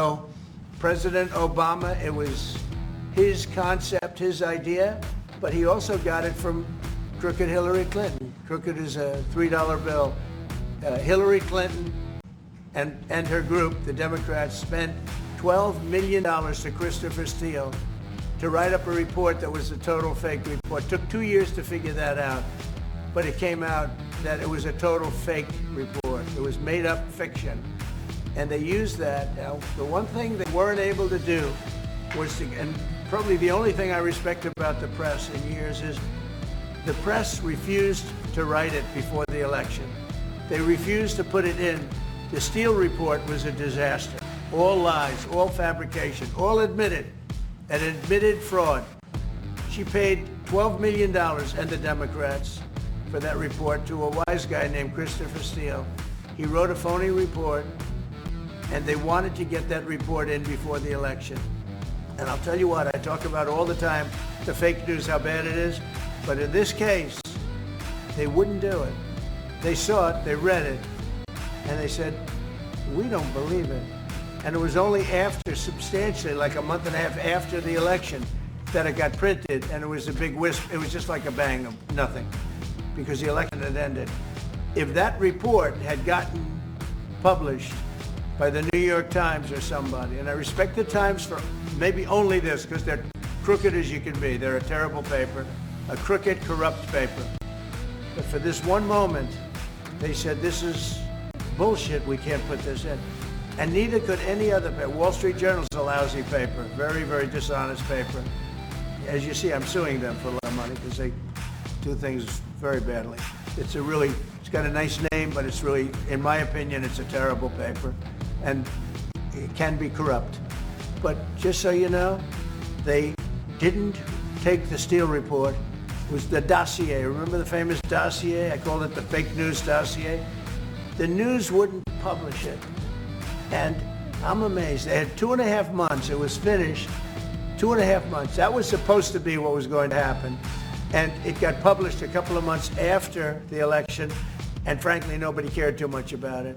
So President Obama, it was his concept, his idea, but he also got it from crooked Hillary Clinton. Crooked is a $3 bill. Hillary Clinton and her group, the Democrats, spent $12 million to Christopher Steele to write up a report that was a total fake report. It took 2 years to figure that out, but it came out that it was a total fake report. It was made up fiction. And they used that. Now, the one thing they weren't able to do was to, and probably the only thing I respect about the press in years is the press refused to write it before the election. They refused to put it in. The Steele report was a disaster. All lies, all fabrication, all admitted, and admitted fraud. She paid $12 million, and the Democrats, for that report to a wise guy named Christopher Steele. He wrote a phony report, and they wanted to get that report in before the election. And I'll tell you what, I talk about all the time, the fake news, how bad it is, but in this case, they wouldn't do it. They saw it, they read it, and they said, we don't believe it. And it was only after, substantially, like a month and a half after the election, that it got printed, and it was a big wisp. It was just like a bang of nothing, because the election had ended. If that report had gotten published by the New York Times or somebody, and I respect the Times for maybe only this, because they're crooked as you can be. They're a terrible paper, a crooked, corrupt paper. But for this one moment, they said, this is bullshit, we can't put this in. And neither could any other paper. Wall Street Journal is a lousy paper, very, very dishonest paper. As you see, I'm suing them for a lot of money because they do things very badly. It's got a nice name, but it's really, in my opinion, it's a terrible paper. And it can be corrupt. But just so you know, they didn't take the Steele report. It was the dossier. Remember the famous dossier? I called it the fake news dossier. The news wouldn't publish it. And I'm amazed. They had 2.5 months. It was finished. 2.5 months. That was supposed to be what was going to happen. And it got published a couple of months after the election. And frankly, nobody cared too much about it.